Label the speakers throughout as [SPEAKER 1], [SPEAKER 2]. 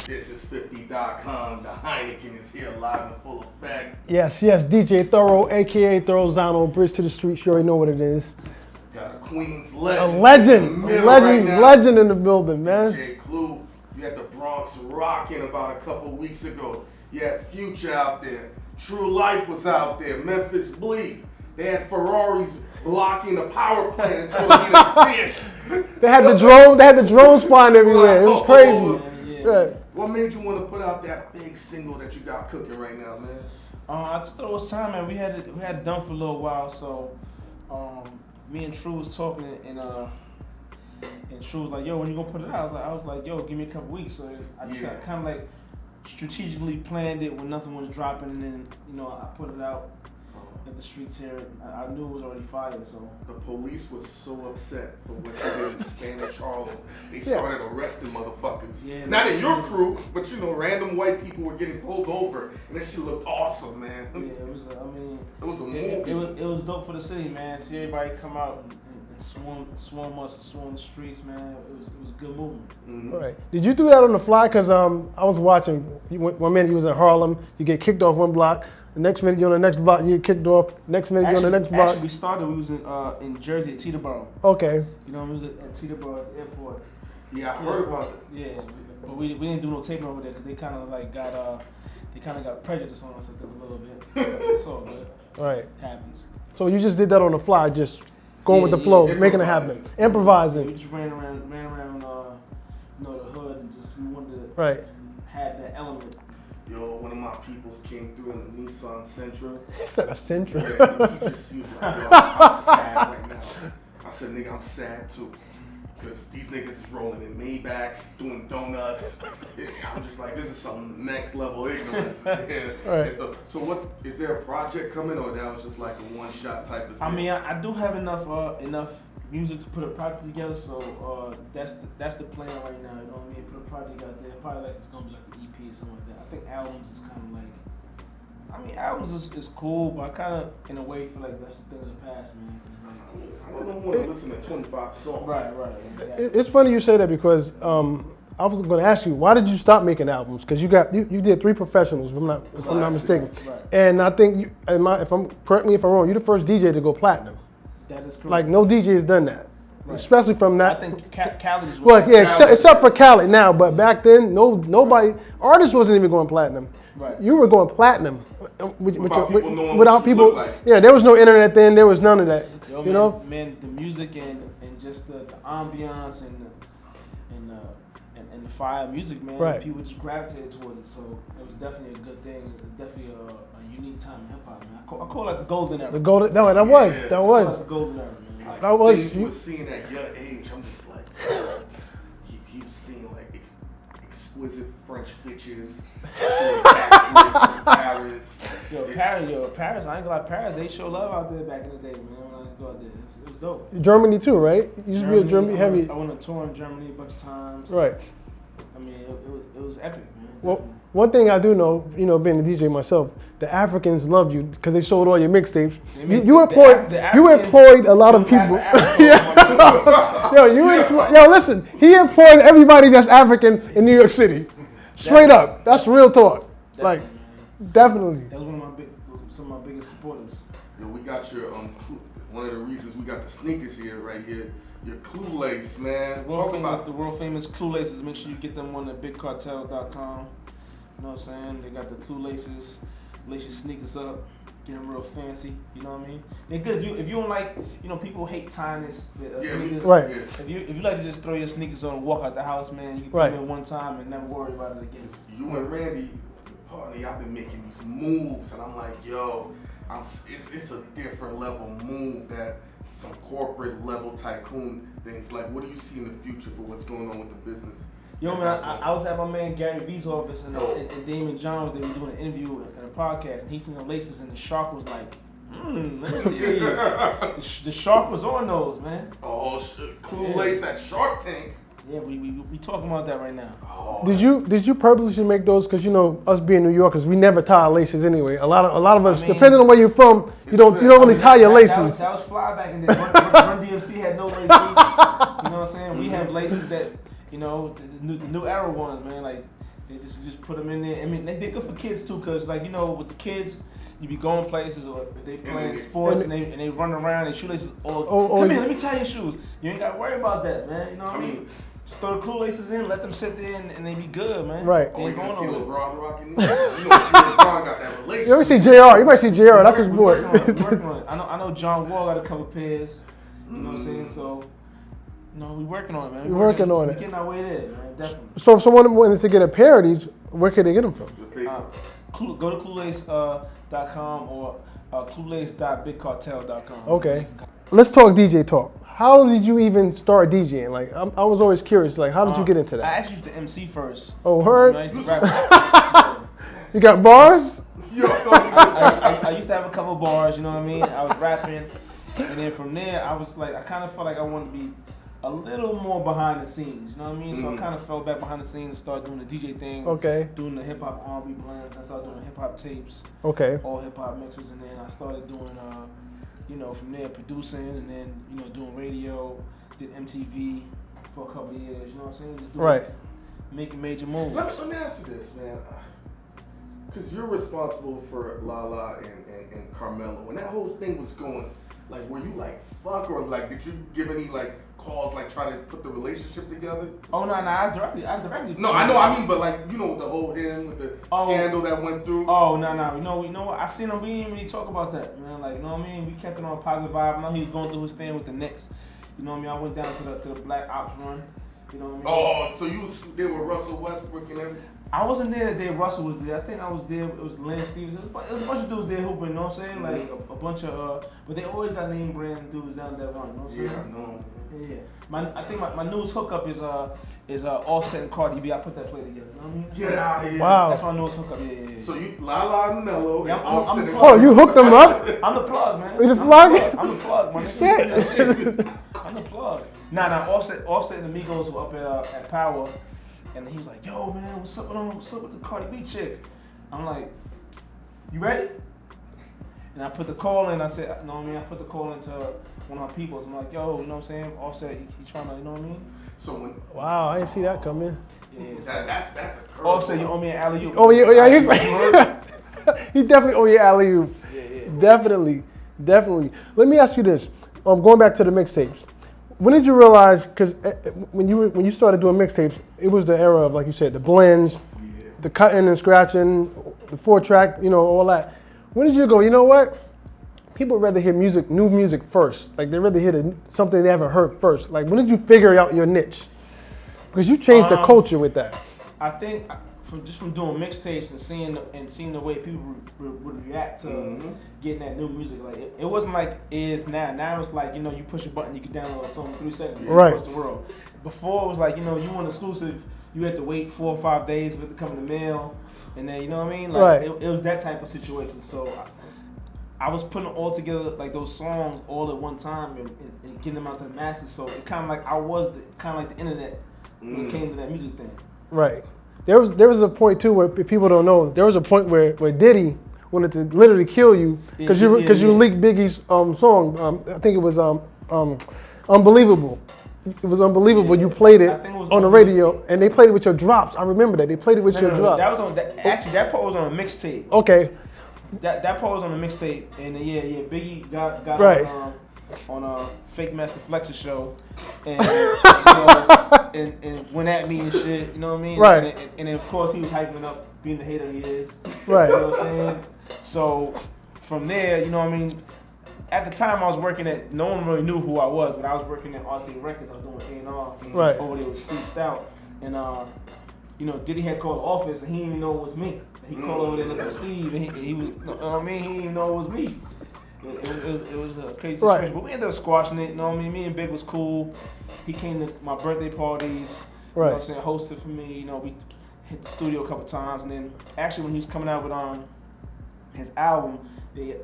[SPEAKER 1] This is 50.com. The Heineken is here live in full effect.
[SPEAKER 2] Yes, DJ Thorough, a.k.a. Thorough Bridge to the Streets. You already know what it is.
[SPEAKER 1] Got a Queens legend.
[SPEAKER 2] A legend in the building, man.
[SPEAKER 1] DJ Clue. You had the Bronx rocking about a couple weeks ago. You had Future out there. True Life was out there. Memphis Bleak. They had Ferraris blocking the power plant until they needed fish.
[SPEAKER 2] They had the drones flying everywhere. It was crazy.
[SPEAKER 1] Yeah. What made you want to put out that big single that you got cooking right now, man?
[SPEAKER 3] I just thought it was time, man. We had it done for a little while, so me and True was talking, and True was like, "Yo, when you gonna put it out?" I was like, "Yo, give me a couple weeks." So I just kind of like strategically planned it when nothing was dropping, and then I put it out in the streets here. I knew it was already fired, so.
[SPEAKER 1] The police was so upset for what you did in Spanish Harlem. They started arresting motherfuckers. Yeah, not in your crew, but random white people were getting pulled over, and that shit looked awesome, man.
[SPEAKER 3] Yeah, it was.
[SPEAKER 1] It was a movie.
[SPEAKER 3] It was dope for the city, man. See everybody come out and swarm us, and swarm the streets, man. It was a good movement.
[SPEAKER 1] Mm-hmm.
[SPEAKER 2] All right. Did you do that on the fly? Cause I was watching. One minute you was in Harlem, you get kicked off one block. The next minute you're on the next block, you get kicked off. Next minute you're on the next block.
[SPEAKER 3] Actually, we was in Jersey at Teterboro.
[SPEAKER 2] Okay.
[SPEAKER 3] We was at Teterboro Airport.
[SPEAKER 1] Yeah, I heard about it.
[SPEAKER 3] Yeah, but we didn't do no taping over there because they kind of got prejudice on us a little bit. It's all good.
[SPEAKER 2] Right.
[SPEAKER 3] It happens.
[SPEAKER 2] So you just did that on the fly, just going with the flow, making it happen, improvising.
[SPEAKER 3] Yeah, we just ran around the hood and just we wanted to have that element.
[SPEAKER 1] Yo, one of my peoples came through in the Nissan Sentra.
[SPEAKER 2] Is that a Sentra?
[SPEAKER 1] Yeah, he was like, yo, I'm sad right now. I said, nigga, I'm sad too. Because these niggas is rolling in Maybachs, doing donuts. I'm just like, this is some next level ignorance.
[SPEAKER 2] Right.
[SPEAKER 1] So what, is there a project coming, or that was just like a one-shot type of thing?
[SPEAKER 3] I mean, I do have enough music to put a project together, so that's the plan right now. You know what I mean? Put a project out there. Probably like it's gonna be like the EP or something like that. I think albums is kind of like. I mean, albums is cool, but I kind of, in a way, feel like that's the thing of the past, man.
[SPEAKER 1] I don't want to listen to 25 songs.
[SPEAKER 3] Right. Exactly.
[SPEAKER 2] It's funny you say that because I was going to ask you, why did you stop making albums? Because you did 3 professionals, if I'm not mistaken.
[SPEAKER 3] Right.
[SPEAKER 2] And I think correct me if I'm wrong, you're the first DJ to go platinum.
[SPEAKER 3] That is correct.
[SPEAKER 2] Like no DJ has done that. Right. Especially from that.
[SPEAKER 3] I think Cali's.
[SPEAKER 2] Well, yeah, except for Cali now, but back then, nobody, artists wasn't even going platinum.
[SPEAKER 3] Right.
[SPEAKER 2] You were going platinum
[SPEAKER 1] without
[SPEAKER 2] people.
[SPEAKER 1] Like.
[SPEAKER 2] Yeah, there was no internet then. There was none of that.
[SPEAKER 3] Yo, man, the music and just the ambiance and the fire music, man.
[SPEAKER 2] Right.
[SPEAKER 3] People just gravitated towards it, so it was definitely a good thing. It was definitely a unique time in hip hop, man. I call it the golden era.
[SPEAKER 2] The golden. No, that was.
[SPEAKER 3] The golden era, man.
[SPEAKER 1] Like,
[SPEAKER 2] that was.
[SPEAKER 1] Things you were seeing at your age, I'm just like, he was seeing like exquisite French bitches, Paris.
[SPEAKER 3] Paris. I ain't gonna lie, Paris. They show love out there back in the day, man. When I used to go out there, it was dope.
[SPEAKER 2] Germany too, right? You used to be a Germany heavy.
[SPEAKER 3] I went on tour in Germany a bunch of times.
[SPEAKER 2] Right.
[SPEAKER 3] I mean, it was epic, man.
[SPEAKER 2] Well, one thing I do know, being a DJ myself, the Africans loved you because they sold all your mixtapes. You employed a lot of people. Listen, he employed everybody that's African in New York City. Straight up, that's real talk. Like, definitely.
[SPEAKER 3] That was some of my biggest supporters.
[SPEAKER 1] We got your one of the reasons we got the sneakers here, right here. Your Clue Lace, man.
[SPEAKER 3] The world famous Clue Laces. Make sure you get them on the bigcartel.com. You know what I'm saying? They got the Clue Laces. Lace your sneakers up. Get them real fancy. You know what I mean? They're good. If you don't like, people hate tying this sneakers.
[SPEAKER 2] Right.
[SPEAKER 3] If you like to just throw your sneakers on and walk out the house, man, you can put them in one time and never worry about it again.
[SPEAKER 1] You and Randy, partly, I've been making these moves, and I'm like, yo, it's a different level move that some corporate level tycoon things. Like, what do you see in the future for what's going on with the business?
[SPEAKER 3] Yo, man, I was at my man Gary V's office, and Damon Johns, they were doing an interview and a podcast, and he seen the laces, and the shark was like, let me see these. The shark was on those, man.
[SPEAKER 1] Oh, Clue Lace at Shark Tank.
[SPEAKER 3] Yeah, we talking about that right now.
[SPEAKER 1] Oh,
[SPEAKER 2] did you purposely make those? Because us being New Yorkers, we never tie our laces anyway. A lot of us, depending on where you're from, you don't really tie your laces.
[SPEAKER 3] That was fly back in the day. Run DMC had no laces. You know what I'm saying? We have laces that the new era ones, man. Like They just put them in there. I mean, they're good for kids too, cause like with the kids, you be going places or if they playing sports and they run around. Their shoelaces all. Come here, let me tie your shoes. You ain't gotta worry about that, man. You know what I mean? Just throw the clue laces in, let them sit there, and they be good, man.
[SPEAKER 2] Right.
[SPEAKER 1] Oh, you gonna see LeBron rocking these? LeBron got that relationship.
[SPEAKER 2] You ever see JR? You might see JR. That's his boy.
[SPEAKER 3] Working on it. I know John Wall got a couple pairs. You know what I'm saying? So, we working on it, man.
[SPEAKER 2] We're working on it.
[SPEAKER 3] We getting our way there, man. Definitely.
[SPEAKER 2] So if someone wanted to get a pair of these, where could they get them from?
[SPEAKER 3] Go to cluelace.com or cluelace.bigcartel.com.
[SPEAKER 2] Okay. Let's talk DJ talk. How did you even start DJing? Like, I was always curious. Like, how did you get into that?
[SPEAKER 3] I actually used to MC first.
[SPEAKER 2] Oh, heard?
[SPEAKER 3] I used to rap.
[SPEAKER 2] You got bars?
[SPEAKER 3] I used to have a couple bars. You know what I mean? I was rapping, and then from there, I was like, I kind of felt like I wanted to be a little more behind the scenes. You know what I mean? So I kind of fell back behind the scenes and started doing the DJ thing.
[SPEAKER 2] Okay.
[SPEAKER 3] Doing the hip hop R&B blends. I started doing the hip hop tapes.
[SPEAKER 2] Okay.
[SPEAKER 3] All hip hop mixes, and then I started doing from there producing, and then doing radio, did MTV for a couple of years. You know what I'm saying? Just doing making major moves.
[SPEAKER 1] Let me ask you this, man, because you're responsible for Lala and Carmelo. When that whole thing was going, like, were you like fuck, or like did you give any like calls, like try to put the relationship together?
[SPEAKER 3] Oh no, I directly.
[SPEAKER 1] No, I mean, but like the whole him with the scandal that went through.
[SPEAKER 3] Oh no, you know what? I seen him. We didn't really talk about that, man. Like, you know what I mean? We kept it on a positive vibe. I know he was going through his thing with the Knicks. You know what I mean? I went down to the Black Ops run. You know what I mean?
[SPEAKER 1] Oh, so you was there with Russell Westbrook and everything?
[SPEAKER 3] I wasn't there the day Russell was there. I think I was there. It was Lance Stevenson. It was a bunch of dudes there hooping. You know what I'm saying? Like a bunch of. But they always got name brand dudes down that run. You know what I'm saying?
[SPEAKER 1] Yeah, I know.
[SPEAKER 3] Yeah. I think my newest hookup is Offset and Cardi. I put that play together. You know what I mean?
[SPEAKER 1] Get out of here.
[SPEAKER 2] Wow.
[SPEAKER 3] That's my newest hookup. Yeah.
[SPEAKER 1] So you Lala and Mello and Offset and
[SPEAKER 2] Oh, you hooked them up?
[SPEAKER 3] I'm the plug, man.
[SPEAKER 2] You the plug?
[SPEAKER 3] I'm the plug, my nigga. I'm the plug. Nah. Offset and the Migos were up at Power, and he was like, "Yo, man, what's up with the Cardi B chick?" I'm like, "You ready?" And I put the call in. I said, "No, I put the call into one of my peoples." I'm like, "Yo, you know what I'm saying? Offset, he trying to, you know what I mean?"
[SPEAKER 1] So when
[SPEAKER 2] Wow, I didn't see that coming.
[SPEAKER 3] Yeah.
[SPEAKER 1] that's a curve.
[SPEAKER 3] Offset, you owe me an alley-oop.
[SPEAKER 2] Oh yeah, he definitely owe you alley-oop.
[SPEAKER 3] Yeah.
[SPEAKER 2] Definitely. Let me ask you this. Going back to the mixtapes. When did you realize? Because when you started doing mixtapes, it was the era of, like you said, the blends, the cutting and scratching, the 4-track, all that. When did you go, you know what? People rather hear new music first. Like they rather hear something they haven't heard first. Like when did you figure out your niche? Because you changed the culture with that.
[SPEAKER 3] I think from doing mixtapes and seeing the way people would react to getting that new music. Like it wasn't like it is now. Now it's like you push a button, you can download a song in 3 seconds across the world. Before it was like you want exclusive, you had to wait 4 or 5 days for it to come in the mail, and then you know what I mean. Like it was that type of situation. So I was putting all together like those songs all at one time and getting them out to the masses. So it kind of like I was kind of like the internet when it came to that music thing.
[SPEAKER 2] Right. There was a point too where people don't know. There was a point where Diddy wanted to literally kill you because you leaked Biggie's song. I think it was Unbelievable. It was unbelievable. Yeah. You played it on the radio, and they played it with your drops. I remember that they played it with your drops.
[SPEAKER 3] That was on that part was on a mixtape.
[SPEAKER 2] Okay.
[SPEAKER 3] That part was on a mixtape, and Biggie got
[SPEAKER 2] right.
[SPEAKER 3] on a Fake Master Flex's show, and and went at me and shit. You know what I mean?
[SPEAKER 2] Right.
[SPEAKER 3] And of course he was hyping up being the hater he is.
[SPEAKER 2] Right.
[SPEAKER 3] You know what I'm saying? So from there, you know what I mean. At the time I was working at, no one really knew who I was, but I was working at RC Records. I was doing A&R
[SPEAKER 2] right.
[SPEAKER 3] over there with Steve Stout, and Diddy had called the office and he didn't even know it was me. He called over there looking at Steve, and he was, you know what I mean? He didn't even know it was me. It was a crazy situation,
[SPEAKER 2] right.
[SPEAKER 3] But we ended up squashing it. You know what I mean? Me and Big was cool. He came to my birthday parties. You
[SPEAKER 2] right.
[SPEAKER 3] know what I'm saying? Hosted for me. You know, we hit the studio a couple times, and then actually when he was coming out with his album,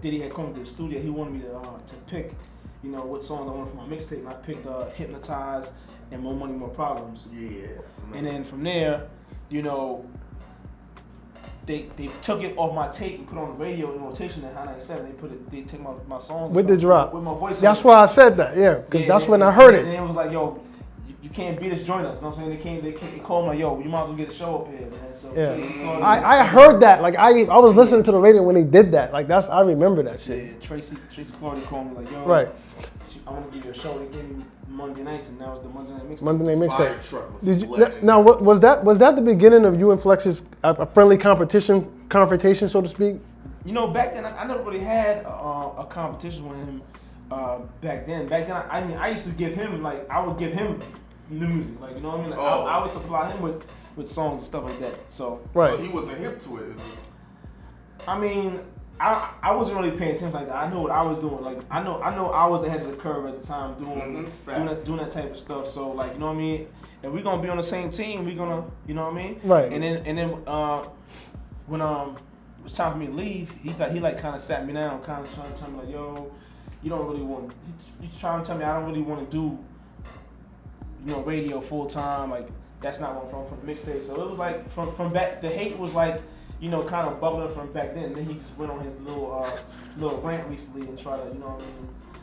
[SPEAKER 3] Diddy had come to the studio. He wanted me to pick, what songs I wanted for my mixtape, and I picked "Hypnotized" and "More Money, More Problems."
[SPEAKER 1] Yeah.
[SPEAKER 3] And then from there, They took it off my tape and put it on the radio in rotation at High 97. They take my songs
[SPEAKER 2] with the drop.
[SPEAKER 3] With my voice.
[SPEAKER 2] That's why I said that, yeah, because that's when I heard it.
[SPEAKER 3] And it was like, yo, you can't beat us, join us. You know what I'm saying? They call him like, yo, you might as well get a show up here, man. So
[SPEAKER 2] Yeah. I heard that. Like I was listening to the radio when he did that. Like I remember that shit.
[SPEAKER 3] Yeah, Tracy Clardy called me like, yo,
[SPEAKER 2] right.
[SPEAKER 3] I want to give you a show. They gave me Monday nights, and that was the Monday night mixtape.
[SPEAKER 2] Monday night
[SPEAKER 1] Fire
[SPEAKER 2] mixtape.
[SPEAKER 1] truck was
[SPEAKER 2] Did you
[SPEAKER 1] legendary.
[SPEAKER 2] now? Was that the beginning of you and Flex's a friendly confrontation, so to speak?
[SPEAKER 3] You know, back then I never really had a competition with him. Back then, I mean, I used to give him I would give him new music, like you know what I mean. Like, I would supply him with songs and stuff like that. So
[SPEAKER 2] right.
[SPEAKER 1] So he wasn't hip to it.
[SPEAKER 3] I mean, I wasn't really paying attention like that. I knew what I was doing. Like I know I was ahead of the curve at the time doing that type of stuff. So like you know what I mean. If we're gonna be on the same team, we're gonna you know what I mean.
[SPEAKER 2] Right.
[SPEAKER 3] And then when it was time for me to leave, he kind of sat me down, kind of trying to tell me like, yo, you don't really want. He's trying to tell me I don't really want to do, radio full time. Like that's not what I'm from the mixtape. So it was like from back. The hate was like, kind of bubbling from back then. Then he just went on his little rant recently and try to,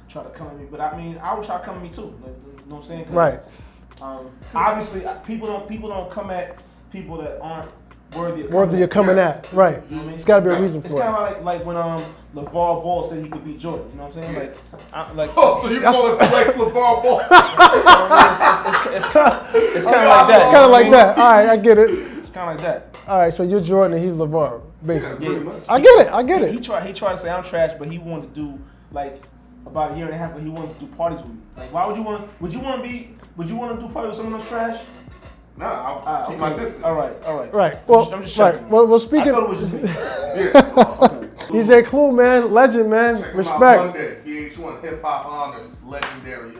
[SPEAKER 3] try to come at me. But I mean, I would try to come at me too. Like, you know what I'm saying? 'Cause,
[SPEAKER 2] right.
[SPEAKER 3] Obviously, people don't come at people that aren't worthy
[SPEAKER 2] of coming at. Right.
[SPEAKER 3] You know what I mean?
[SPEAKER 2] It's got to be a reason for it.
[SPEAKER 3] It's kind of like when LeVar Ball said he could beat Jordan. You know what I'm saying?
[SPEAKER 1] So you call it Flex LeVar Ball?
[SPEAKER 3] It's kind of like that.
[SPEAKER 2] It's kind of like that. All right, I get it.
[SPEAKER 3] It's kind of like that.
[SPEAKER 2] All right, so you're Jordan and he's LeVar, basically.
[SPEAKER 1] Yeah, pretty much.
[SPEAKER 2] I get it.
[SPEAKER 3] He tried to say I'm trash, but he wanted to do about a year and a half, but he wanted to do parties with me. Like, why would you want to do parties with someone that's trash?
[SPEAKER 1] Nah, I'll keep my distance.
[SPEAKER 3] All right.
[SPEAKER 2] Right. Well,
[SPEAKER 3] I'm just
[SPEAKER 2] right.
[SPEAKER 3] checking.
[SPEAKER 2] Well, speaking.
[SPEAKER 3] I thought it was just me.
[SPEAKER 1] Yeah.
[SPEAKER 2] DJ Clue, man, legend, man,
[SPEAKER 1] Check him out
[SPEAKER 2] respect.
[SPEAKER 1] Monday, VH1 Hip Hop Honors, legendary.